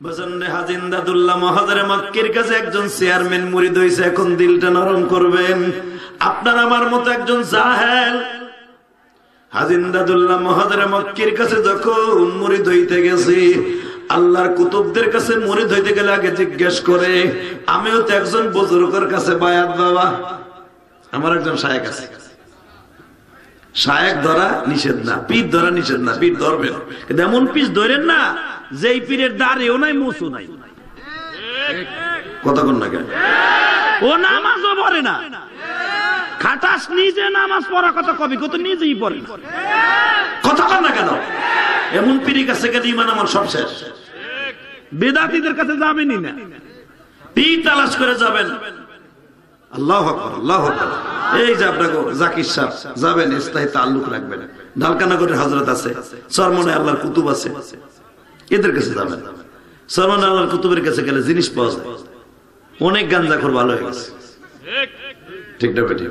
বজন্ডে হাজিন্দাদুল্লাহ মহাজরে মক্কির কাছে একজন চেয়ারম্যান মুরিদ হইছে। এখন দিলটা নরম করবেন। আপনার আমার মতো একজন জাহেল হাজিন্দাদুল্লাহ মহাজরে মক্কির কাছে যখন মুরিদ হইতে গেছি, আল্লাহর কুতুবদের কাছে মুরিদ হইতে গেলে আগে জিজ্ঞেস করে, আমিও তো একজন বুজুর্গের কাছে বায়াত বাবা। আমার একজন শায়েখ আছে, শায়েখ ধরা নিষেধ না, পীর ধরা নিষেধ না, পীর ধরবেন, কিন্তু এমন পীর ধরেন না যেই পীরের দাড়িও নাই মুছু নাই। কতক্ষণ না কেন ও নামাজও পড়ে না, খাটাস নিজে নামাজ পড়া কথা কবি কত নিজেই পড়ে না। কতক্ষণ না কেন এমন পীরের কাছে গেলে ইমান আমার সব শেষ। বেদাতীদের কাছে যাবেনই না, পীর তালাশ করে যাবেন। আল্লাহু আকবার, আল্লাহু আকবার। এই যে আপনাকে জাকির সাহেব যাবেন, ইসলাহি তাল্লুক রাখবেন। ঢালকানগরের হযরত আছে, চরমনে আল্লাহর কুতুব আছে, এদের কাছে যাবেন। চরমনে আল্লাহর কুতুবের কাছে গেলে জিনিস পাওয়া যায়। অনেক গাঞ্জাখোর ভালো হয়ে গেছে, ঠিক না বেটি?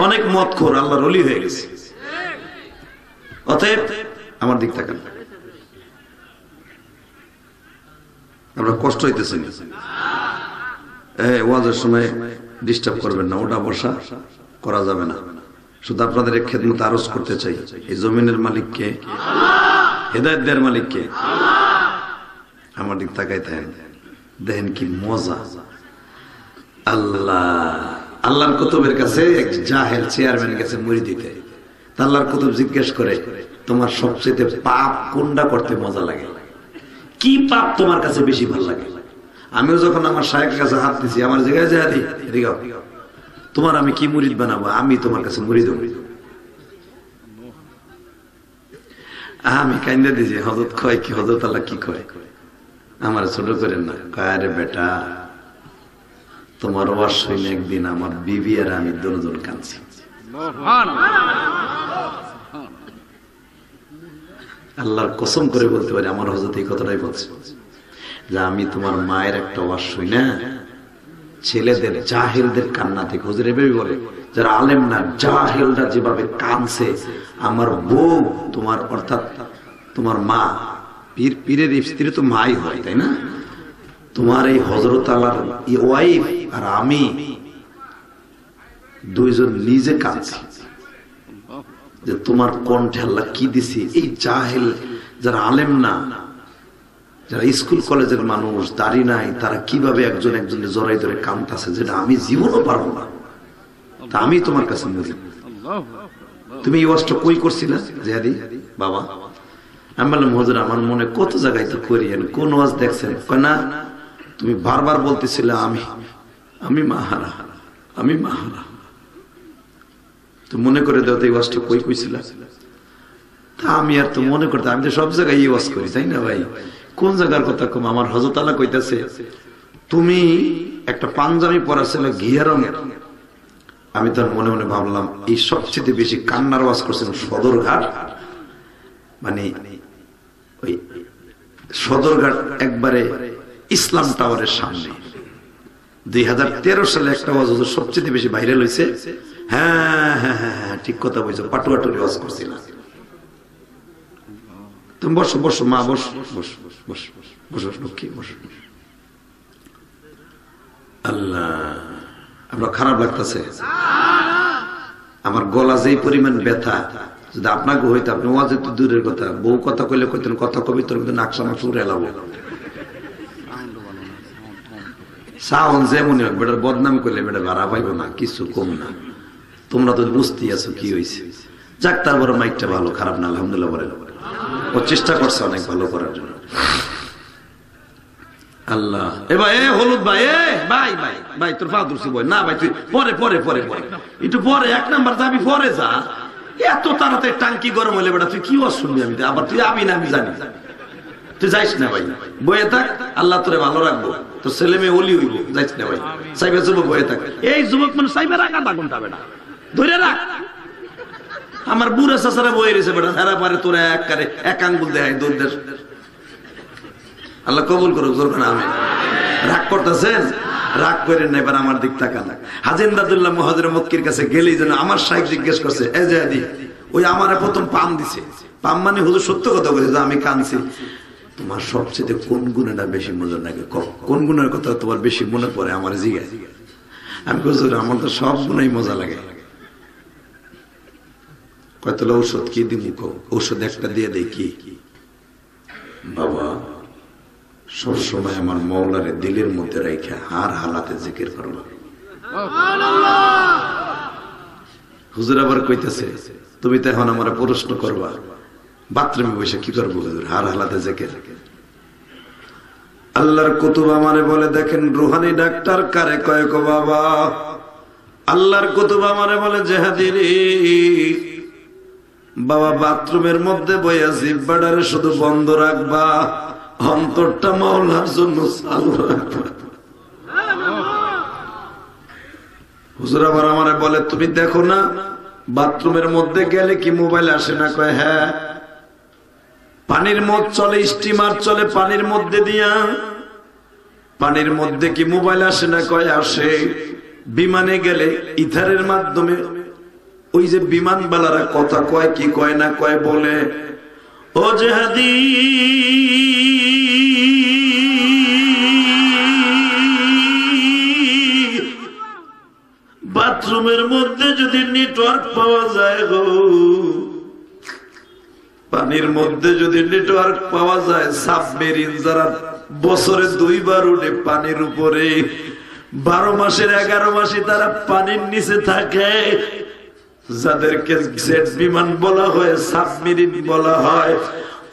অনেক মদখোর আল্লাহর ওলি হয়ে গেছে। অতএব আমার দিক তাকান, আমরা কষ্ট হইতেছি না। ওয়াজের সময় ডিস্টার্ব করবেন না, ওটা বসা করা যাবে না। শুধু আপনাদের এক খেদমত আরজ করতে চাই, এই জমিনের মালিককে, হেদায়েত দেওয়ার মালিককে। আমার দিক তাকাই থাকেন, দেখেন কি মজা। আল্লাহর কুতুবের কাছে এক জাহেল চেয়ারম্যান গেছে মুরিদ দিতে। আল্লাহর কুতুব জিজ্ঞেস করে, তোমার সবচেয়ে পাপ কোনটা করতে মজা লাগে? কি পাপ তোমার কাছে বেশি ভালো লাগে? আমিও যখন আমার শায়েখের কাছে হাত দিছি, আমার জায়গায় যায় তোমার আমি কি মুরিদ বানাবো? আমি তোমার কাছে মুরিদ হব। আমি কাইন্দা দিছি, হযরত কয় কি, হযরত আল্লাহ কি কয়? আমার ছোট করেন না। কয়, আরে বেটা, তোমার ওয়াজ শুনে একদিন আমার বিবি আর আমি দুজন কাঁদছি। আল্লাহর কসম করে বলতে পারি, আমার হযরত এই কথাটাই বলছে যে আমি তোমার মায়ের একটা ওয়াজ শুনে ছেলেদের জাহেলদের কান্না থেকে, হুজুর এভাবে বলে, যারা আলেম না জাহেলরা যেভাবে কাঁদছে, আমার বউ তোমার, অর্থাৎ তোমার মা, পীরের স্ত্রী তো মাই হয়, তাই না? তোমার এই হযরত আল্লাহর ওয়াইফ আর আমি দুইজন নিজে কাঁদছি যে তোমার কণ্ঠে আল্লাহ কি দিছি। এই জাহেল যারা আলেম না, যারা স্কুল কলেজের মানুষ, দাড়ি নাই, তারা কিভাবে একজন একজনের জড়াই ধরে কাঁদতেছে, যেটা আমি জীবনও পারবো না। তা আমি তোমার কাছে মুরিদ। তুমি এই ওয়াজটা কই করছিলা জিহাদি বাবা? আমি বললাম, হুজুর আমার মনে কত জায়গায় তো করি, কোন ওয়াজ দেখছেন? না, তুমি বারবার বলতেছিলে আমি মাহারা, আমি মাহারা। তো মনে করে দাও তো এই ওয়াজটা কই কইছিলা? তা আমি আর তো মনে করতে, আমি তো সব জায়গায় এই ওয়াজ করি, তাই না ভাই? কোন জায়গার কথা কম? আমার হযরত আল্লাহ কইতাছে, তুমি একটা পাঞ্জাবি পরা ছিল ঘিয়া রঙের। আমি তার মনে মনে ভাবলাম, এই সবচেয়ে বেশি কান্নার ওয়াজ করছেন সদরঘাট, মানে ওই সদরঘাট একবারে ইসলাম টাওয়ারের সামনে 2013 সালে একটা ওয়াজ সবচেয়ে বেশি ভাইরাল হয়েছে। হ্যাঁ হ্যাঁ হ্যাঁ, ঠিক কথা বলছো, পাটুয়াটুরি ওয়াজ করছিলাম। তুমি বসো বসো মা, বসো বসো বসো বসো লক্ষ্মী বসো। আল্লাহ, আমরা খারাপ লাগতেছে। আমার গলা যেই পরিমাণ ব্যথা, যদি আপনাকে হইতো, আপনি ওয়াজে তো দূরের কথা, বউ কথা কইলে কইতেন কথা কবি তোর কিন্তু নাকশা নাকশা উড়ে এলাবো। সাউন্ড যেমন হোক, বেটার বদনাম করলে বেটা ভাড়া পাইব না, কিছু কম না। তোমরা তো বুঝতেই আছো কি হয়েছে। যাক, তারপর মাইকটা ভালো, খারাপ না, আলহামদুলিল্লাহ বলে। ও চেষ্টা করছে অনেক ভালো করার জন্য। আল্লাহ, এবার হলুদ ভাই, ভাই ভাই ভাই তোর পা ধরছি বই না ভাই, তুই পরে পরে পরে পরে একটু পরে, 1 নাম্বার যাবি পরে যা। এত তাড়াতাড়ি টাঙ্কি গরম হইলে বেটা তুই কি ওয়াজ শুনবি? আমি আবার তুই আবি না, আমি জানি, তুই যাইস না ভাই, বয়ে থাক, আল্লাহ তোরে ভালো রাখবো, তোর ছেলে মেয়ে ওলি হইব, যাইস না ভাই। সাইবে যুবক বয়ে থাক, এই যুবক মানে সাইবে রাখ, আধা ঘন্টা বেটা ধরে রাখ। আমার বুড়া চাচারা বয়ে রয়েছে বেটা, ধারা পারে তোরা এক আঙ্গুল দেয় দৌড়দের। আল্লাহ কবুল করুক, জোর করে আমি রাগ করতেছেন, রাগ করেন না। এবার আমার দিক তাকান। হাজিন্দাদুল্লাহ মুহাজির মক্কির কাছে গেলেই যেন আমার শাইখ জিজ্ঞেস করছে, এ জিহাদি, ওই আমারে প্রথম পাম দিছে। পাম মানে হুজুর সত্য কথা বলেছে, আমি কানছি। তোমার সবচেয়ে কোন গুণটা বেশি মজা লাগে? কোন গুণের কথা তোমার বেশি মনে পড়ে? আমার জিজ্ঞাসা। আমি বলছি আমার তো সব গুণাই মজা লাগে। কয়তলা ঔষধ কি দিমু? ঔষধ একটা দিয়ে দেই। কি বাবা? সবসময় আমার মৌলারে দিলের মধ্যে রেখে আর হালাতে জিকির করবা। হুজুর আবার কইতেছে তুমি তো এখন আমার প্রশ্ন করবা বাথরুমে বসে কি করবো হুজুর, হার হালাতে জিকির। আল্লাহর কুতুব আমারে বলে, দেখেন রুহানি ডাক্তার কারে কয় গো বাবা? আল্লাহর কুতুব আমারে বলে, জেহাদিরি বাবা বাথরুমের মধ্যে বইয়া জিহ্বাটারে শুধু বন্ধ রাখবা, অন্তরটা মাওলার জন্য চালু রাখবা। হুজুর আবার আমারে বলে, তুমি দেখো না বাথরুমের মধ্যে গেলে কি মোবাইল আসে না? কয় হ্যাঁ। পানির মধ্যে চলে, স্টিমার চলে পানির মধ্যে দিয়া, পানির মধ্যে কি মোবাইল আসে না? কয় আসে। বিমানে গেলে ইথারের মাধ্যমে ওই যে বিমানবালারা কথা কয় কি কয় না কয় বলে। ও জেহাদি বাথরুমের মধ্যে যদি নেটওয়ার্ক পাওয়া যায় গো, পানির মধ্যে যদি নেটওয়ার্ক পাওয়া যায়, সাবমেরিন যারা বছরে 2 বার উঠে পানির উপরে, 12 মাসের 11 মাসে তারা পানির নিচে থাকে, যাদেরকে জেট বিমান বলা হয়, সাবমেরিন বলা হয়,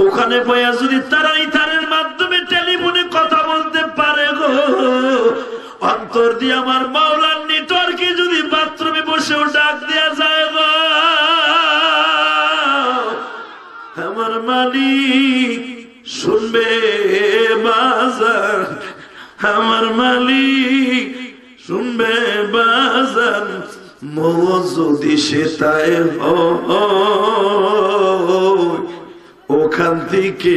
ওখানে বয়া যদি তারা ইথারের মাধ্যমে টেলিফোনে কথা বলতে পারে গো, অন্তর দিয়ে আমার মাওলার নেটওয়ার্কে যদি বাথরুমে বসেও ডাক দেয়া যায় গো, আমার মালিক শুনবে বাজার, আমার মালিক শুনবে বাজার। যদি সে তাই ওখান থেকে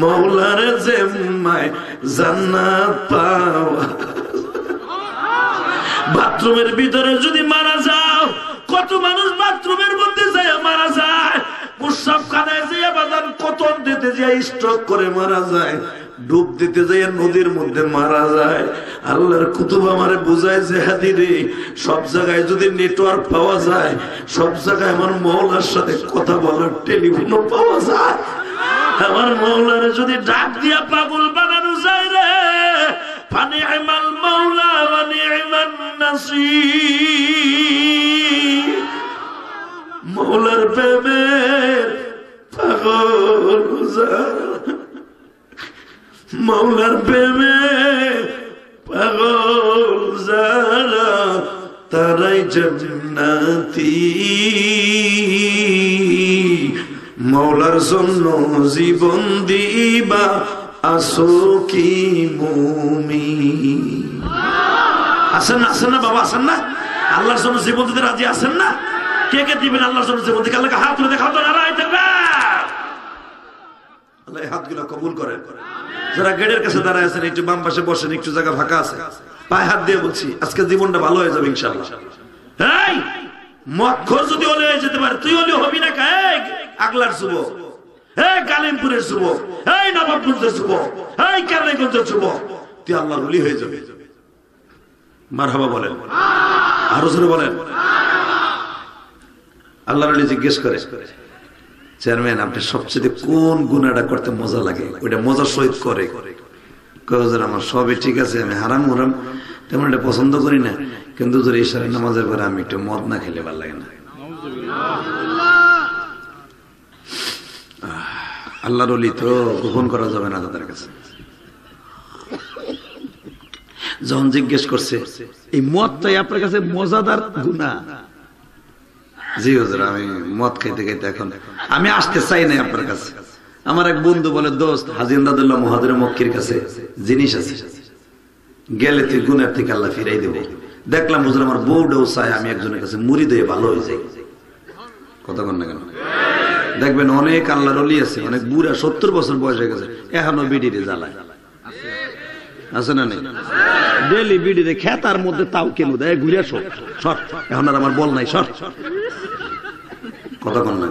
মৌলার জিম্মায় জান্নাত পাওয়া। বাথরুমের ভিতরে যদি মারা যাও, কত মানুষ বাথরুমের মধ্যে যায় মারা যায়, প্রস্রাব খানায় যেয়ে বাদান কতন দিতে যায় স্ট্রোক করে মারা যায়, ডুব দিতে যায় নদীর মধ্যে মারা যায়। আল্লাহর কুতুব আমারে বুঝায় যে হাদিরে সব জায়গায় যদি নেটওয়ার্ক পাওয়া যায়, সব জায়গায় আমার মৌলার সাথে কথা বলার টেলিফোনও পাওয়া যায়, আমার মৌলার যদি ডাক দিয়া পাগল বানানো যায় রে, ফানি'মাল মাওলা ওয়া নি'মান নাসীর। মৌলার প্রেমের পাগল যারা, মৌলার প্রেমের পাগল যারা, তারাই জান্নাতি। মৌলার জন্য জীবন দিবা আসো কি মুমিন। আসেন না, আসেন না বাবা, আসেন না? আল্লাহর জন্য জীবন দিতে রাজি আছেন না? কে কে দিবেন আল্লাহর জন্য জীবন দিতে? আল্লাহকে হাত তুলে দেখাও তো, নারায়ে তাকবীর। আল্লাহ এই হাতগুলো কবুল করেন। যারা গেটের কাছে দাঁড়ায় আছেন একটু বাম পাশে বসেন, একটু জায়গা ফাঁকা আছে, পায়ে হাত দিয়ে বলছি আজকে জীবনটা ভালো হয়ে যাবে ইনশাআল্লাহ। এই মক্খর যদি ওলে হয়ে যেতে পারে, তুই ওলে হবি না? এই আগলার যুবক, এই কালিমপুরের যুবক, এই নবাবগঞ্জের যুবক, এই কেরানীগঞ্জের যুবক, তুই আল্লাহর ওলি হয়ে যাবে। মারহাবা বলেন, আরো জোরে বলেন। আল্লাহর ওলি জিজ্ঞেস করে, চেয়ারম্যান আপনি সবচেয়ে কোন গুনাহটা করতে মজা লাগে? ওইটা মজার সহিত করে। আমার সবই ঠিক আছে, আমি হারাম হারাম তেমন এটা পছন্দ করি না, কিন্তু যদি ইশারের নামাজের পরে আমি একটু মদ না খেলে ভালো লাগে না। আল্লাহর ওলি তো গোপন করা যাবে না তাদের কাছে। যখন জিজ্ঞেস করছে এই মদটাই আপনার কাছে মজাদার গুনাহ? জি হুজুর, আমি মদ খাইতে খাইতে এখন আমি আসতে চাই না আপনার কাছে। আমার এক বন্ধু বলে, দোস্ত হাজী ইমদাদুল্লাহ মুহাজির মক্কির কাছে জিনিস আছে, গেলে তুই গুনাহ থেকে আল্লাহ ফিরাই দেব। দেখলাম হুজুর আমার বউটাও চায় আমি একজনের কাছে মুরিদ হয়ে ভালো হয়ে যাই। কথা কন না কেন? দেখবেন অনেক আল্লাহর ওলি আছে, অনেক বুড়া 70 বছর বয়স হয়ে গেছে, এখনো বিড়িতে জ্বালায়, আছে না নেই? ডেলি বিড়িতে খেতার মধ্যে তাও কেন দেয়, ঘুরে শর্ট। এখন আর আমার বল নাই, শর্ট। কথা কন না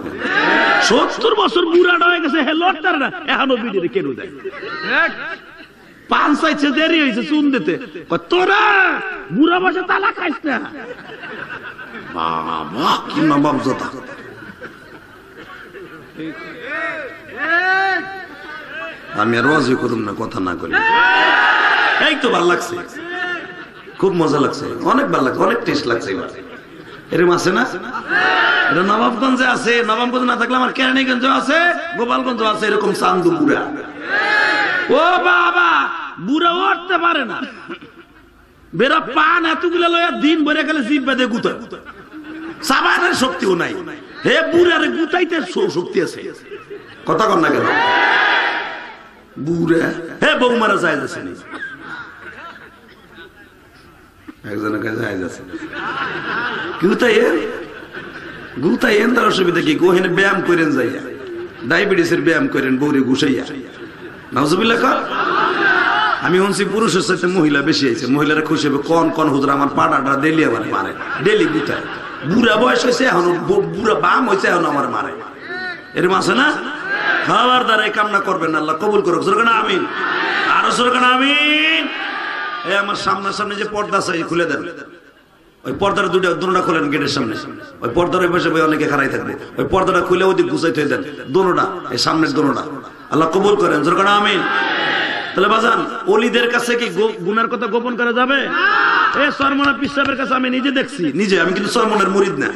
70 বছর বুড়াটা হয়ে গেছে হে লড়তার না এখনো বিড়ি কেন দেয় পান চাইছে দেরি হয়েছে চুন দিতে তোরা বুড়া বসে তালা খাইস না বাবা কি নবাব জোতা আমি আর ওয়াজি করুম না কথা না করি এই তো ভালো লাগছে খুব মজা লাগছে অনেক ভালো লাগছে অনেক টেস্ট লাগছে এবার এরকম আছে না এটা নবাবগঞ্জে আছে নবাবগঞ্জ না থাকলে আমার কেরানীগঞ্জ আছে গোপালগঞ্জ আছে এরকম চান্দু বুড়া ও বাবা বুড়া উঠতে পারে না বেরা পান এতগুলা লয়া দিন ভরে গেলে জিভ বেঁধে গুতা সাবানের শক্তিও নাই হে বুড়ার গুতাইতে শক্তি আছে কথা কন না কেন বুড়া হে বৌমারা যায় যাচ্ছে না একজনের কাছে যায় যাচ্ছে গুতাইয়েন তার অসুবিধা কি গোহেনে ব্যায়াম করেন যাইয়া ডায়াবেটিসের ব্যায়াম করেন বৌরে ঘুষাইয়া নাউজুবিল্লাহ কর আমি শুনছি পুরুষের সাথে মহিলা বেশি আছে মহিলারা খুশি হবে কন কন হুজুর আমার পাড়াটা ডেলি আমার মারে ডেলি গুতায় বুড়া বয়স হয়েছে এখন বুড়া বাম হয়েছে এখন আমার মারে এরকম আছে না খাবার দ্বারা এই কামনা করবেন আল্লাহ কবুল করুক সরকার আমিন আরো সরকার আমিন এই আমার সামনাসামনি যে পর্দা আছে খুলে দেন ওই পর্দাটা দুটোটা খোলেন গেটের সামনে ওই পর্দার পাশে অনেকে খাড়াই থাকবে ওই পর্দাটা খুলে ওদিক গুছাইতে দেন দোনোটা এই সামনের দোনোটা আল্লাহ কবুল করেন সরকার আমিন তাহলে বাজান ওলিদের কাছে কি গুনার কথা গোপন করা যাবে এই সরমনা পিসাবের কাছে আমি নিজে দেখছি নিজে আমি কিন্তু সরমনের মুরিদ না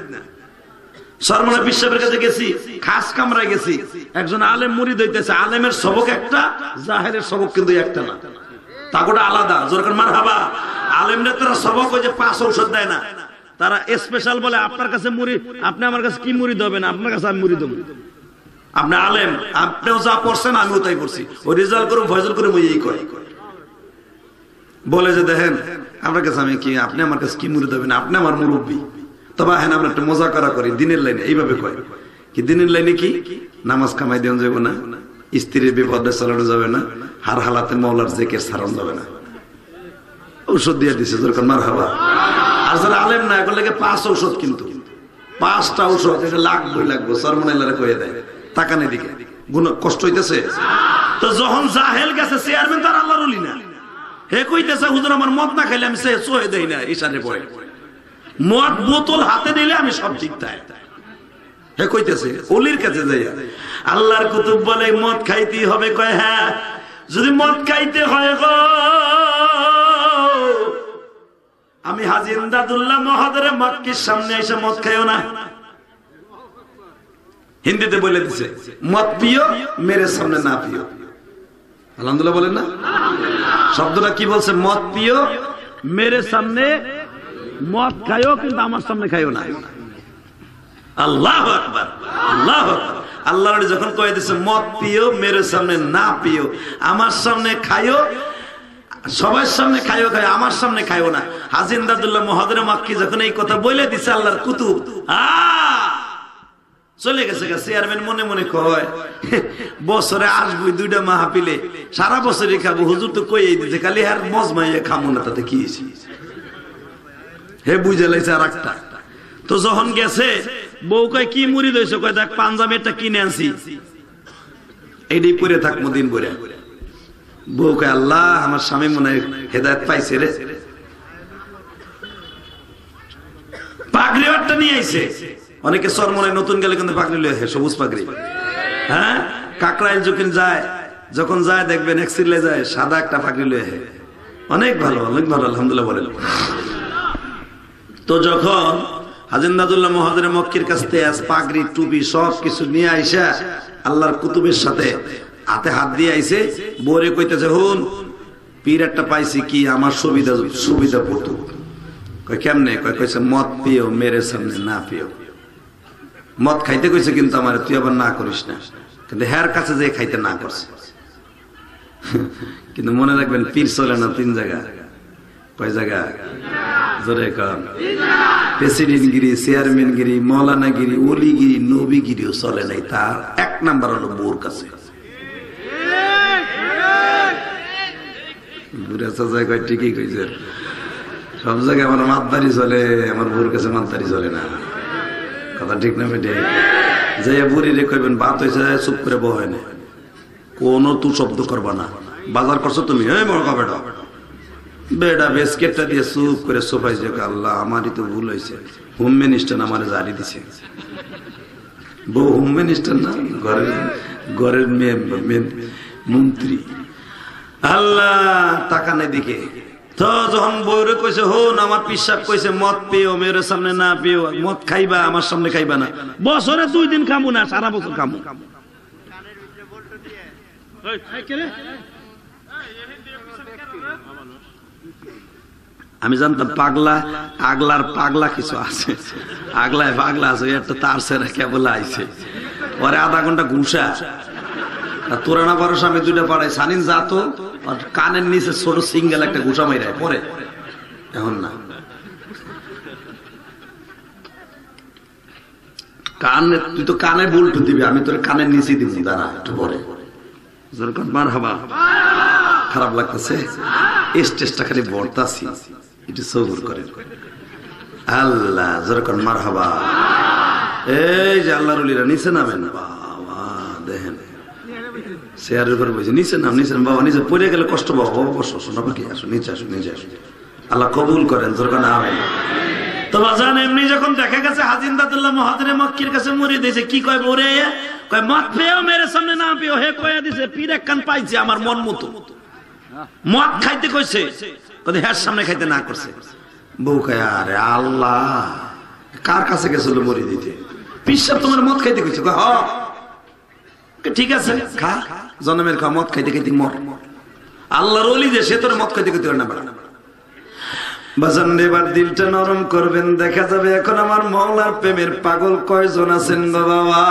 সরমনা পিসাবের কাছে গেছি খাস কামরায় গেছি একজন আলেম মুরিদ হইতেছে আলেমের সবক একটা জাহেরের সবক কিন্তু একটা না তাগোটা আলাদা জোরকার মারহাবা আলেমরা তারা সবক ওই যে 5 ঔষধ দেয় না তারা স্পেশাল বলে আপনার কাছে মুরিদ আপনি আমার কাছে কি মুরিদ হবেন আপনার কাছে আমি মুরিদ হব আপনি আলেম আপনিও যা পড়ছেন আমিও তাই পড়ছি ওই রেজাল্ট করুন ফয়জল করুন ওই কয় বলে যে দেখেন আপনার কাছে আমি কি আপনি আমার কাছে কি মুরিদ হবেন আপনি আমার মুরব্বী তবে হ্যাঁ আমরা একটা মজা করা করি দিনের লাইনে এইভাবে কয় কি দিনের লাইনে কি নামাজ কামাই দেওয়া যাবে না স্ত্রীর বিপদে চালানো যাবে না হার হালাতে মৌলার জেকের সারানো যাবে না ঔষধ দিয়ে দিছে যেরকম মারহাবা আর যারা আলেম না এখন লাগে 5 ঔষধ কিন্তু 5টা ঔষধ এটা লাগবে সরমনাইলারে কয়ে দেয় তাকানে দিকে গুণ কষ্ট হইতেছে তো যখন জাহেল গেছে চেয়ারম্যান তার আল্লাহর ওলি না হে কইতেছে হুজুর আমার মদ না খাইলে আমি সহে দেই না ইশারে পড়ে মদ বোতল হাতে নিলে আমি সব ঠিক তাই হে কইতেছে ওলির কাছে যাইয়া আল্লাহর কুতুব বলে মদ খাইতেই হবে কয় হ্যাঁ যদি মদ খাইতে হয় গো আমি হাজী ইমদাদুল্লাহ মহোদরে মক্কির সামনে এসে মদ খাইও না হিন্দিতে বলে দিছে মদ পিও মেরে সামনে না পিও আলহামদুলিল্লাহ বলেন না শব্দটা কি বলছে মদ পিও মেরে সামনে মদ খাইও কিন্তু আমার সামনে খাইও না আল্লাহু আকবার আল্লাহু আকবার আল্লাহ যখন কয়ে দিছে মদ পিও মেরে সামনে না পিও আমার সামনে খাইও সবার সামনে খাইও খাই আমার সামনে খাইও না হাজী ইমদাদুল্লাহ মহোদরে মক্কি যখন এই কথা বলে দিছে আল্লাহর কুতুব চলে গেছে চেয়ারম্যান মনে মনে কয় বছরে আসবো 2টা মাহফিলে সারা বছরই খাবো হুজুর তো কইই দিছে খালি আর মজমাইয়া খামো না তাতে কি হইছে হে বুঝে লাইছে আর একটা তো যখন গেছে বউ কয় কি মুরিদ হইছে কয় দেখ পাঞ্জাবি একটা কিনে আনছি এইটাই পরে থাকবো দিন ভরে বউ কয় আল্লাহ আমার স্বামী মনে হয় হেদায়েত পাইছে রে পাগড়ি একটা নিয়ে আইছে অনেকে সরমনায় নতুন গেলে কিন্তু পাগড়ি লয়ে আসে সবুজ পাগড়ি হ্যাঁ কাকরাইল যখন যায় দেখবেন এক্সিলে যায় সাদা একটা পাগড়ি লয়ে আসে অনেক ভালো আলহামদুলিল্লাহ বলেন তো যখন হাজী ইমদাদুল্লাহ মহোদরে মক্কির কাছ থেকে পাগড়ি টুপি সব কিছু নিয়ে আইসা আল্লাহর কুতুবের সাথে হাতে হাত দিয়ে আইছে বরে কইতেছে হুন পীর একটা পাইছি কি আমার সুবিধা পড়তো কয় কেমনে কইছে মদ পিও মেরে সামনে না পিও মদ খাইতে কইছে কিন্তু আমার তুই আবার না করিস না কিন্তু হের কাছে যে খাইতে না করছে কিন্তু মনে রাখবেন পীর চলে না 3 জায়গা কয় জায়গা জোরে কর প্রেসিডেন্টগিরি চেয়ারম্যানগিরি মৌলানাগিরি ওলিগিরি নবীগিরিও চলে নাই তার 1 নাম্বার হলো বউর কাছে বুড়া চাচা কয় ঠিকই কইছে সব জায়গায় আমার মাতদারি চলে আমার বউর কাছে মাতদারি চলে না কথা ঠিক না বেটে যে বুড়ি রে কইবেন ভাত হয়েছে, চুপ করে বহে না, কোনো তু শব্দ করবা না। বাজার করছো তুমি, এই মরকা বেটা, বেটা বিস্কেটটা দিয়ে চুপ করে সোফায় যে আল্লাহ আমারই তো ভুল হয়েছে, হোম মিনিস্টার আমার জারি দিছে। বউ হোম মিনিস্টার না, ঘরের মন্ত্রী। আল্লাহ টাকা নেই দিকে তো যখন বউরে কইছে হন আমার পিসাব কইছে মদ পেও, মেয়ের সামনে না পেও, মদ খাইবা আমার সামনে খাইবা না, বছরে 2 দিন খামু না, সারা বছর খামু। আমি জানতাম পাগলা আগলার পাগলা কিছু আছে, আগলায় পাগলা আছে, একটা তার সেরা কেবল আইছে ওরে আধা ঘন্টা ঘুষা। তোরা না পারো আমি 2টা পাড়াই সানিন যাতো, কানের নিচে ছোট সিঙ্গেল একটা ঘুষা মাইরায় পরে, এখন না কানে, তুই তো কানে বলটু দিবি, আমি তোর কানের নিচে দিবি, দাঁড়া একটু পরে। মারহাবা, খারাপ লাগতেছে, স্টেজটা খালি বর্তাছি, একটু সবুর করেন। আল্লাহ যেরকম মারহাবা। এই যে আল্লাহর ওলিরা নিচে নামেন, বাবা দেখেন চেয়ারের উপরে বসে, নিচে নাম, নিচে নাম, বাবা নিচে পড়ে গেলে কষ্ট পাবো, বাবা বসো, শোনা পাখি আসো, নিচে আসো, নিচে আসো, আল্লাহ কবুল করেন, যেরকম নামেন। তো বাজান এমনি যখন দেখা গেছে হাজিন্দাতুল্লাহ মুহাজিরে মক্কির কাছে মরে দিয়েছে, কি কয় বরে কয় মদ পেও মেরে সামনে না পেও, হে কয়া দিছে পীর এক কান পাইছে আমার মন মতো, মদ খাইতে কইছে, কই হ্যাঁ সামনে খাইতে না করছে। বউ কয় আরে আল্লাহ কার কাছে গেছিল মরে দিতে, পীর সাহেব তোমার মদ খাইতে কইছে, কয় হ্যাঁ ঠিক আছে খা, জন্মের খা, মদ খাইতে খাইতে মর। আল্লাহর ওলি যে সে তোর মদ খাইতে খাইতে না বাড়া। বাজান এবার দিলটা নরম করবেন, দেখা যাবে এখন আমার মাওলার প্রেমের পাগল কয়জন আছেন গো বাবা।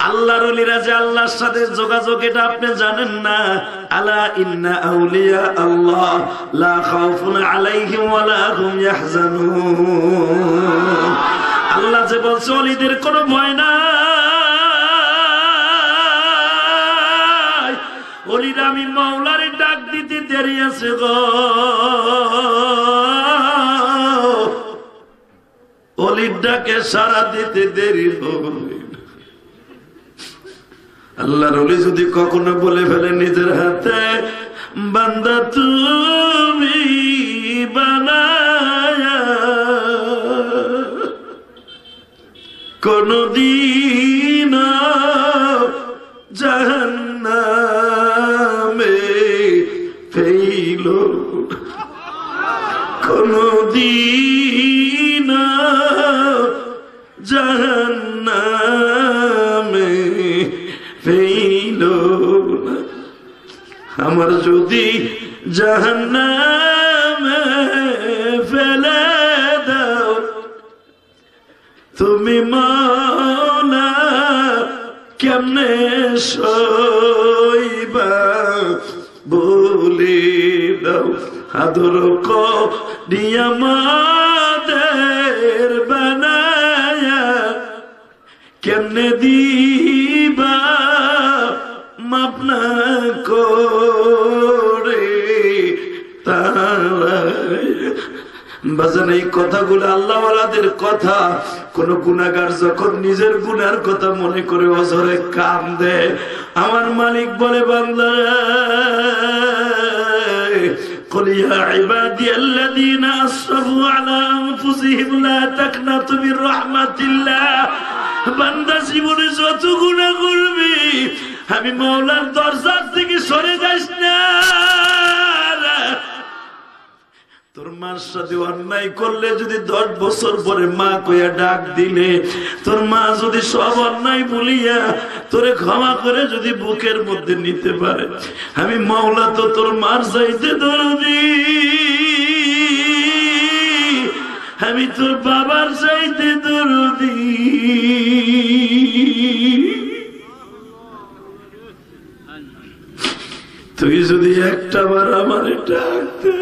আল্লাহর ওলিরা যে আল্লাহর সাথে যোগাযোগ, এটা আপনি জানেন না। আলা ইন্না আউলিয়া আল্লাহ লা খাউফুন আলাইহিম ওয়া লা হুম ইয়াহজানুন। আল্লাহ যে বলছে ওলিদের কোনো ভয় নাই, ওলিরা আমি মাওলারে ডাক দিতে দেরি আছে গো, ওলির ডাকে সারা দিতে দেরি হবে। আল্লাহর ওলি যদি কখনো বলে ফেলে নিজের হাতে, বান্দা তুমি বানায়া কোনদিন জাহান্নামে ফেইলো, কোনদিন জাহান্নামে ফেইলো না। আমার যদি জাহান্নামে ফেলে দাও তুমি মাওলা, কেমনে সইবা বলে দাও। আদর করিয়া মাদের বানায়া কেমনে দিবা মাপ না করে তারা। বাজান এই কথাগুলো আল্লাহওয়ালাদের কথা। কোন গুনাহগার যখন নিজের গুনার কথা মনে করে অঝরে কান্দে, আমার মালিক বলে বান্দা قل يا عبادي الذين أسرفوا على أنفسهم لا تقنطوا من رحمة الله। বান্দা জীবনে যত গুনাহ করবি আমি মাওলার দরজার থেকে সরে যাস না। তোর মার সাথে অন্যায় করলে যদি 10 বছর পরে মা কইয়া ডাক দিলে, তোর মা যদি সব অন্যায় ভুলিয়া তোরে ক্ষমা করে যদি বুকের মধ্যে নিতে পারে, আমি মাওলা তো তোর মার চাইতে দরদি, আমি তোর বাবার চাইতে দরদি। তুই যদি একটা বার আমার ডাকতে,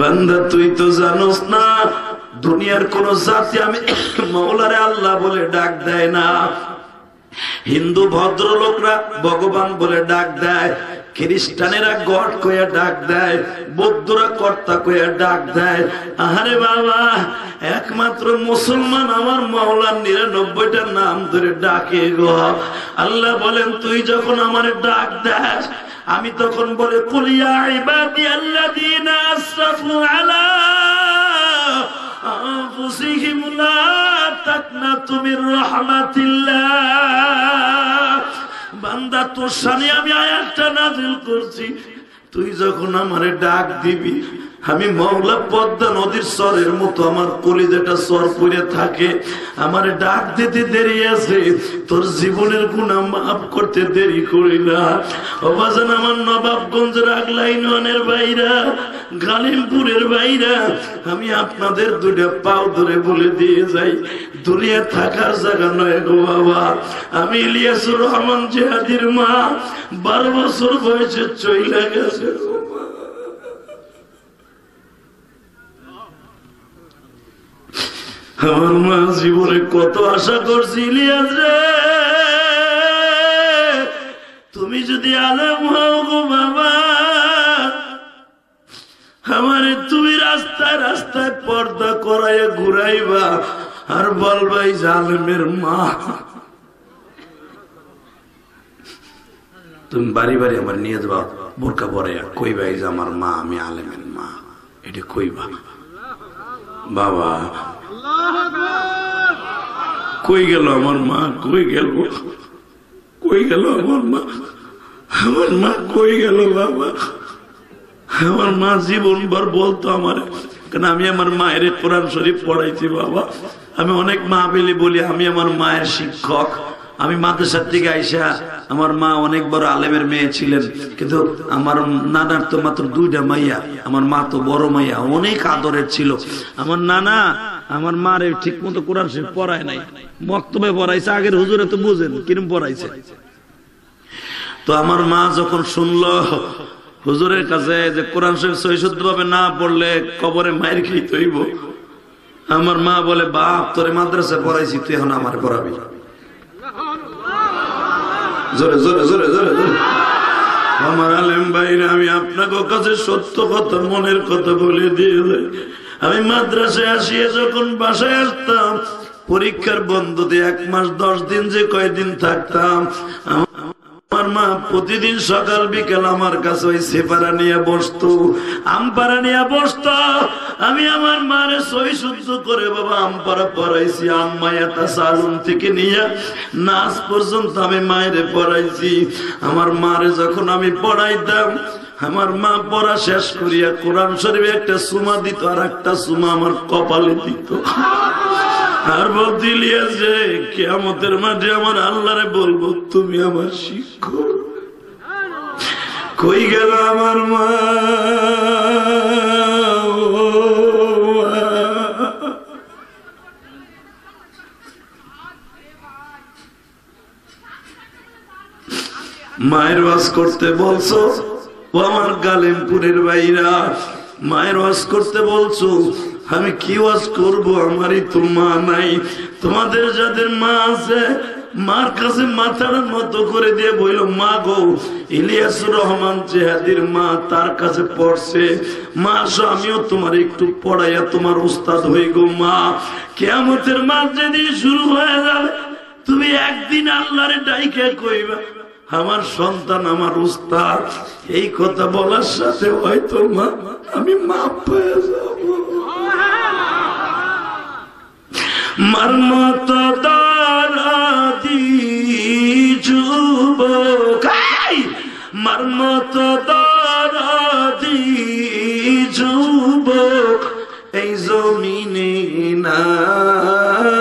বান্দা তুই তো জানোস না দুনিয়ার কোন জাতি আমি মাওলারে আল্লাহ বলে ডাক দেয় না। হিন্দু ভদ্রলোকরা ভগবান বলে ডাক দেয়, খ্রিস্টানেরা গড কইয়া ডাক দেয়, বৌদ্ধরা কর্তা কইয়া ডাক দেয়। আরে বাবা, একমাত্র মুসলমান আমার মাওলার 99টা নাম ধরে ডাকে গো। আল্লাহ বলেন তুই যখন আমার ডাক দেস, আমি তখন বলে কুল ইয়া ইবাদিয়াল্লাযীনা আসরাফু আলা আনফুসিহিম লা তাকনাতু মির রাহমাতিল্লাহ। বান্দা তোর সামনে আমি আয়াতটা নাযিল করছি, তুই যখন আমারে ডাক দিবি, আমি মাওলা পদ্মা নদীর স্বরের মতো আমার কলিজাটা স্বর পড়ে থাকে। আমার ডাক দিতে দেরি আছে, তোর জীবনের গুনাহ মাফ করতে দেরি করি না। বাজান আমার নবাবগঞ্জের আগলা ইউনিয়নের ভাইরা, গালিমপুরের ভাইরা, আমি আপনাদের দুইটা পাও ধরে বলে দিয়ে যাই, দুনিয়া থাকার জায়গা নয় গো বাবা। আমি ইলিয়াসুর রহমান জিহাদির মা 12 বছর বয়সে চইলা গেছে। আমার মা জীবনে কত আশা করছি, ইলিয়াস রে তুমি যদি আলেম হও গো বাবা, আমারে তুমি রাস্তায় রাস্তায় পর্দা করাইয়া ঘুরাইবা আর বলবাই আলেমের মা। তুমি বাড়ি বাড়ি আমার নিয়ে যাবা বোরকা পরে, কইবা এই যে আমার মা, আমি আলেমের মা, এটা কইবা। বাবা কই গেল আমার মা, কই গেল, কই গেল আমার মা, আমার মা কই গেল বাবা। আমার মা জীবন ভর বলতো আমার, কারণ আমি আমার মায়ের কোরআন শরীফ পড়াইছি বাবা। আমি অনেক মাহফিলে বলি আমি আমার মায়ের শিক্ষক। আমি মাদ্রাসার থেকে আইসা, আমার মা অনেক বড় আলেমের মেয়ে ছিলেন, কিন্তু আমার নানার তো মাত্র 2টা মাইয়া, আমার মা তো বড় মাইয়া, অনেক আদরের ছিল। আমার নানা আমার মারে ঠিক মতো কোরআন শরীফ পড়ায় নাই, মক্তবে পড়াইছে। আগের হুজুরে তো বুঝেন কিরম পড়াইছে। তো আমার মা যখন শুনলো হুজুরের কাছে যে কোরআন শরীফ সহিশুদ্ধ ভাবে না পড়লে কবরে মায়ের খেতে হইব, আমার মা বলে বাপ তোরে মাদ্রাসায় পড়াইছি, তুই এখন আমার পড়াবি। জোরে জোরে জোরে জোরে জোরে। আমার আলেম ভাইরা, আমি আপনাকে কাছে সত্য কথা, মনের কথা বলে দিয়ে যাই। আমি মাদ্রাসায় আসিয়ে যখন বাসায় আসতাম, পরীক্ষার বন্ধতে 1 মাস 10 দিন যে কয়দিন থাকতাম, আমার মা প্রতিদিন সকাল বিকাল আমার কাছে ওই সেপারা নিয়ে বসতো, আমপারা নিয়ে বসতো। আমি আমার মারে সই শুদ্ধ করে বাবা আমপারা পড়াইছি। আম্মায়াতা সালুন থেকে নিয়ে নাচ পর্যন্ত আমি মায়েরে পড়াইছি। আমার মারে যখন আমি পড়াইতাম, আমার মা পড়া শেষ করিয়া কোরআন শরীফে একটা সুমা দিত, আর একটা সুমা আমার কপালে দিত। আর বলতে ইলিয়াসে কিয়ামতের মাঠে আমার আল্লাহরে বলবো তুমি আমার শিক্ষক। কই গেল আমার মা? মায়ের ওয়াজ করতে বলছো, ও আমার গালিমপুরের ভাইরা, মায়ের ওয়াজ করতে বলছো, আমি কি ওয়াজ করব? আমারই তো মা নাই। তোমাদের যাদের মা আছে, মার কাছে মাথার মতো করে দিয়ে বইল, মা গো ইলিয়াসুর রহমান জিহাদির মা তার কাছে পড়ছে, মা আসো আমিও তোমার একটু পড়াইয়া তোমার উস্তাদ হই গো মা। কিয়ামতের মাঠ যেদিন শুরু হয়ে যাবে, তুমি একদিন আল্লাহরে ডাইকে কইবা আমার সন্তান আমার উস্তাদ। এই কথা বলার সাথে হয়তো মা আমি মাপ পেয়ে যাব। মার মতো দারাদি যুবক, মার মতো দারাদি যুবক এই জমিনে নাই,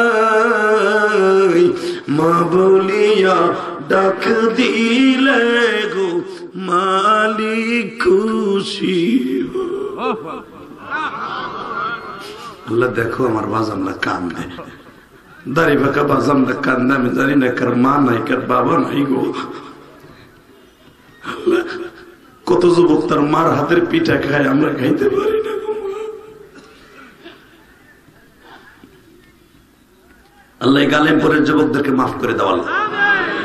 মা বলিয়া ডাক দিলে গো মালিক খুশি। আল্লাহ দেখো আমার বাজানরা কান্দে, দাড়ি ফাঁকা বাজানরা কান্দে, আমি জানি না কার মা নাই কার বাবা নাই গো। কত যুবক তার মার হাতের পিঠা খায়, আমরা খাইতে পারি না গো। আল্লাহ গালিমপুরের যুবকদেরকে মাফ করে দাও, আল্লাহ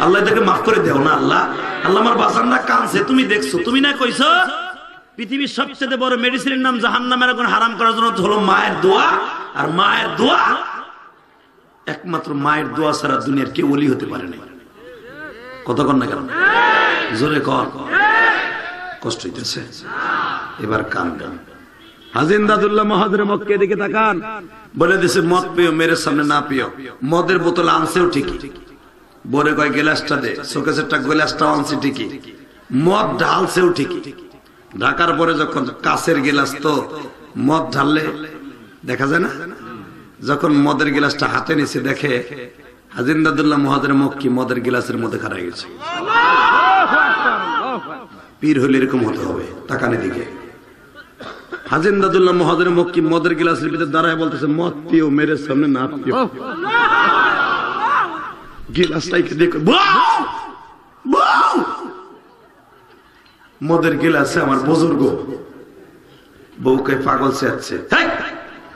আল্লাহ এদেরকে মাফ করে দেও না আল্লাহ। আল্লাহ আমার বাসানরা কানছে, তুমি দেখছো, তুমি না কইছো পৃথিবীর সবচেয়ে বড় মেডিসিনের নাম জাহান্নামের আগুন হারাম করার জন্য হলো মায়ের দোয়া। আর মায়ের দোয়া, একমাত্র মায়ের দোয়া ছাড়া দুনিয়ার কেউ ওলি হতে পারে না। কথা কন না কেন? জোরে কর। কষ্ট হইতেছে? এবার কান গান। হাজিন দাদুল্লাহ মহাদের মক্কে দিকে তাকান, বলে দিছে মদ পিও, মেরে সামনে না পিও। মদের বোতল আনছেও ঠিকই, বরে কয় গ্লাসটা দে, শোকেসেরটা গ্লাসটা আনছে ঠিকই, মদ ঢালছেও ঠিকই। ঢাকার পরে যখন কাছের গ্লাস তো মদ ঢাললে দেখা যায় না, যখন মদের গ্লাসটা হাতে নিছে দেখে হাজিন দাদুল্লাহ মহাদের মক্কি মদের গ্লাসের মধ্যে খারাপ গেছে। পীর হলে এরকম হতে হবে, তাকানি দিকে। হাজিন দাদুল্লাহ মহাদের মক্কি মদের গ্লাসের ভিতরে দাঁড়ায় বলতেছে মদ পিও, মেরে সামনে না পিও। গিলাসটাকে দেখো, মদের গিলাসে আমার বুজুর্গ বউকে পাগল চেয়েছে,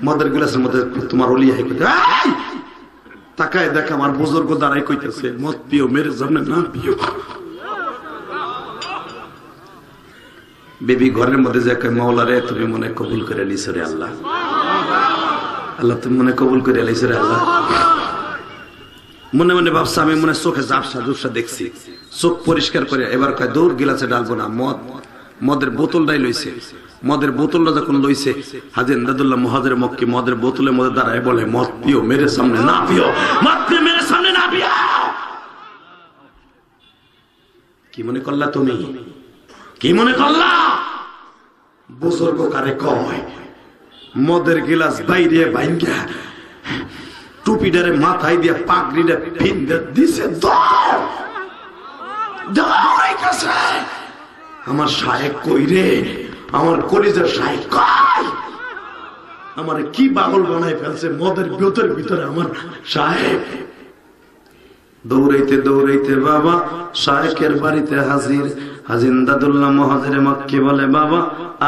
মদের গিলাসের মধ্যে তোমার ওলি তাকায় দেখ আমার বুজুর্গ দাঁড়াই কইতেছে মদ পিও, মেরে সামনে না পিও। বেবি ঘরের মধ্যে যে মাওলা রে তুমি মনে কবুল করে নিছো রে আল্লাহ, আল্লাহ তুমি মনে কবুল করে নিছো রে আল্লাহ। মনে মনে ভাবছে আমি মনে চোখে ঝাপসা জুপসা দেখছি, চোখ পরিষ্কার করে এবার কয় দৌড় গিলাসে ডালবো না, মদের বোতলটাই লইছে। মদের বোতলটা যখন লইছে হাজিন দাদুল্লাহ মহাদের মক্কি মদের বোতলের মধ্যে দাঁড়ায় বলে মদ পিও, মেরে সামনে না পিও, মদ পিও, মেরে সামনে না পিও। কি মনে করলা তুমি? কি মনে করলা? বুজুর্গ কারে কয় মদের গিলাস বাইরে ভাঙ্গা টুপিটারে মাথায় দিয়ে পাগড়িটা ফিন্দে দিছে, আমার শায়েক কই রে, আমার কলিজার শায়েক কই, আমার কি পাগল বানাই ফেলছে মদের বোতলের ভিতরে আমার শায়েক। দৌড়াইতে দৌড়াইতে বাবা শায়েকের বাড়িতে হাজির। হাজিন দাদুল্লাহ মহাজির মক্কি বলে বাবা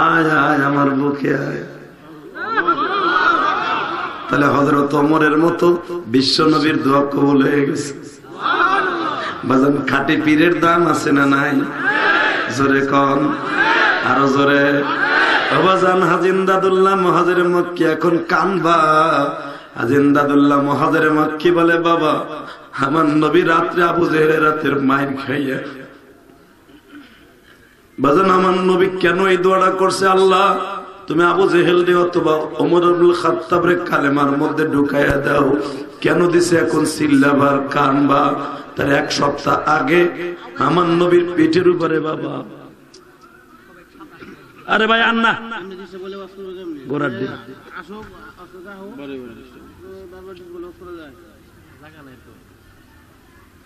আয় আয় আমার বুকে আয়। তাহলে হযরত ওমরের মতো বিশ্ব নবীর দোয়া কবুল হয়ে গেছে। বাজান খাঁটি পীরের দাম আছে না নাই? জোরে কন, আরো জোরে। বাজান হাজিন দাদুল্লাহ মহাজির মক্কি এখন কানবা। হাজিন দাদুল্লাহ মহাজির মক্কি বলে বাবা আমার নবী রাত্রে আবু জেহেলের রাতের মাইর খাইয়া বাজান আমার নবী কেন এই দোয়াটা করছে, আল্লাহ তুমি আবু জেহেল রে অথবা ওমর ইবনুল খাত্তাবের কালেমার মধ্যে ঢুকাইয়া দাও। কেন দিছে এখন সিল্লাবার কানবা? তার এক সপ্তাহ আগে আমার নবীর পেটের উপরে বাবা, আরে ভাই আন্না গোরার দিন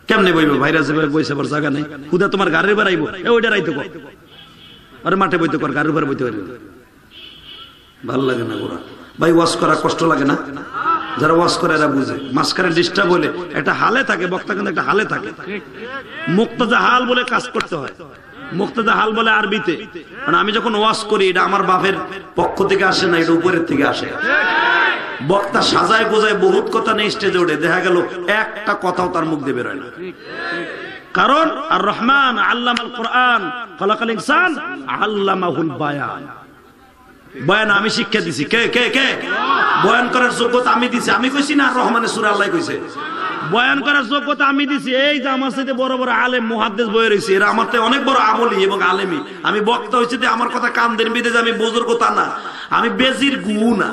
কেমনে বইব? ভাইরাস বইছে আবার জায়গা নেই, খুদা তোমার গাড়ির উপর আইব, ওইটা রাইতে কর, আরে মাঠে বইতে কর, গাড়ির উপর বইতে পারবে। ভাল লাগে না গোরা ভাই, ওয়াজ করা কষ্ট লাগে না? যারা ওয়াজ করে এরা বুঝে। মাঝখানে ডিস্টার্ব হলে একটা হালে থাকে, বক্তা কিন্তু একটা হালে থাকে। মুক্তাজা হাল বলে কাজ করতে হয়, মুক্তাজা হাল বলে আরবিতে। মানে আমি যখন ওয়াজ করি এটা আমার বাপের পক্ষ থেকে আসে না, এটা উপরের থেকে আসে। বক্তা সাজায় গোজায় বহুত কথা নেই, স্টেজে ওঠে দেখা গেল একটা কথাও তার মুখ দিয়ে বেরোয় না। কারণ আর রহমান আল্লামাল কোরআন খালাকাল ইনসান আল্লামাহুল বায়ান। বয়ান আমি শিক্ষা দিছি। কে কে কে? বয়ান করার যোগ্যতা আমি দিছি। আমি কইছি না, রহমানের সূরা আল্লাহ কইছে। বয়ান করার যোগ্যতা আমি দিছি। এই যে আমার সাথে বড় বড় আলেম মুহাদ্দিস বয়ে রয়েছে, এরা আমার থেকে অনেক বড় আমলি এবং আলেমী। আমি বক্তা হইছে যে আমার কথা কান দেন বিদে যে আমি বুজুর্গ তা না, আমি বেজির গু না।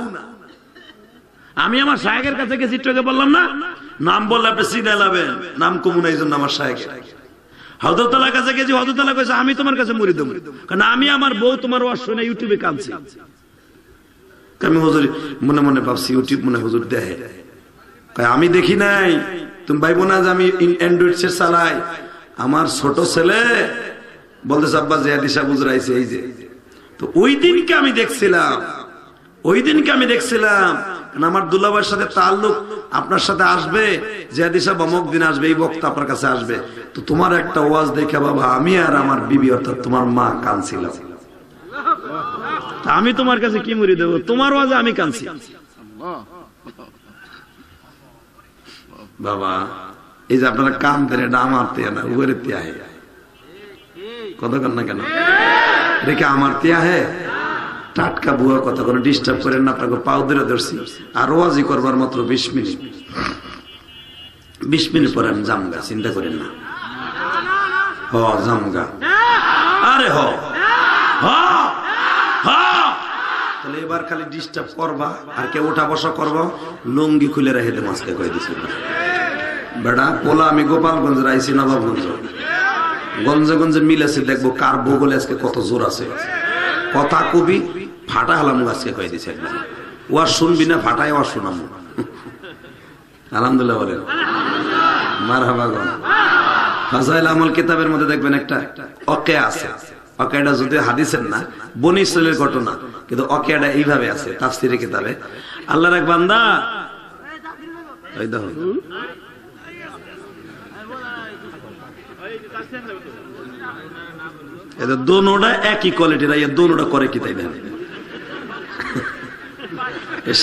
আমি আমার শায়েখের কাছে গেছি, একটু আগে বললাম না, নাম বললে আপনি চিনে নেবেন, নাম কমুন এই জন্য আমার শায়েখের। হযরত আল্লাহর কাছে গেছি, হযরত আল্লাহ কইছে আমি তোমার কাছে মুরিদ হবো, কারণ আমি আমার বউ তোমার ওয়াজ শুনে ইউটিউবে কাঁদছি। আমি হুজুর মনে মনে ভাবছি ইউটিউব মনে হুজুর দেখে, আমি দেখি নাই। তুমি ভাইবো না যে আমি অ্যান্ড্রয়েড সেট চালাই। আমার ছোট ছেলে বলতেছে আব্বা জিয়াদি সাহেব হুজুর আইছে এই যে। তো ওই দিনকে আমি দেখছিলাম, আমার দুলাভাইয়ের সাথে তাল্লুক, আপনার সাথে আসবে জিয়াদি সাহেব অমুক দিন আসবে, এই বক্তা আপনার কাছে আসবে। তো তোমার একটা ওয়াজ দেখে বাবা আমি আর আমার বিবি অর্থাৎ তোমার মা কাঁদছিলাম। আমি তোমার কাছে কি মুড়ি দেবো? তোমার ওয়াজে আমি কাঁদছি। বাবা এই যে আপনারা কান দেন, এটা আমার তে না, উপরে তে আহে। কতক্ষণ না কেন রেখে আমার তিয়া হে টাটকা বুয়া কথা কোনো ডিস্টার্ব করেন না, আপনাকে পাও ধরে ধরছি। আর ওয়াজি করবার মাত্র 20 মিনিট, 20 মিনিট পরে আমি জামগা, চিন্তা করেন না। হ জামগা, আরে হ তাহলে এবার খালি ডিস্টার্ব করবা আর কে ওঠা বসা করবো, লুঙ্গি খুলে রেখে দেবো আজকে কয়ে দিছিল বেটা পোলা। আমি গোপালগঞ্জ রাইছি, নবাবগঞ্জ, গঞ্জে গঞ্জে মিলেছে, দেখবো কার বগলে আজকে কত জোর আছে। কথা কবি ফাটা হলাম আজকে কয়ে দিছে একদম। ওয়ার শুনবি না, ফাটাই ওয়ার শোনাম। আলহামদুলিল্লাহ বলেন মারহাবা গন। ফাজাইল আমল কিতাবের মধ্যে দেখবেন একটা অকে আছে। অকেটা যদি হাদিসের না, বনি ইসরাইলের ঘটনা, কিন্তু অকেটা এইভাবে আছে তাফসীরের কিতাবে। আল্লাহর এক বান্দা, এই দেখো এদের দোনোটা একই কোয়ালিটির, এই দোনোটা করে কি তাই দেন।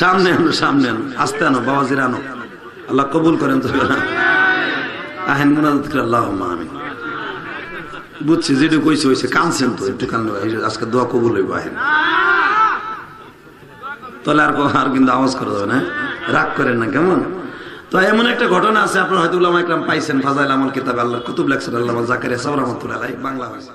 সামনে আনো, সামনে আনো, আস্তে আনো, বাবাজির আনো, আল্লাহ কবুল করেন। তো আহেন মুনাজাত করে আল্লাহুম্মা আমিন। বুঝছি যেটা কইছে হইছে, কানছেন তো একটু কান, আজকে দোয়া কবুল হইব। আহেন তাহলে আর কিন্তু আওয়াজ করা যাবে না, রাগ করেন না কেমন। তো এমন একটা ঘটনা আছে, আপনার হয়তো উলামা ইকরাম পাইছেন, ফাজাইল আমল কিতাবে আল্লাহ কুতুব লেখছেন আল্লামা জাকারিয়া সাহেব রাহমাতুল্লাহ আলাইহি, বাংলা ভাষা।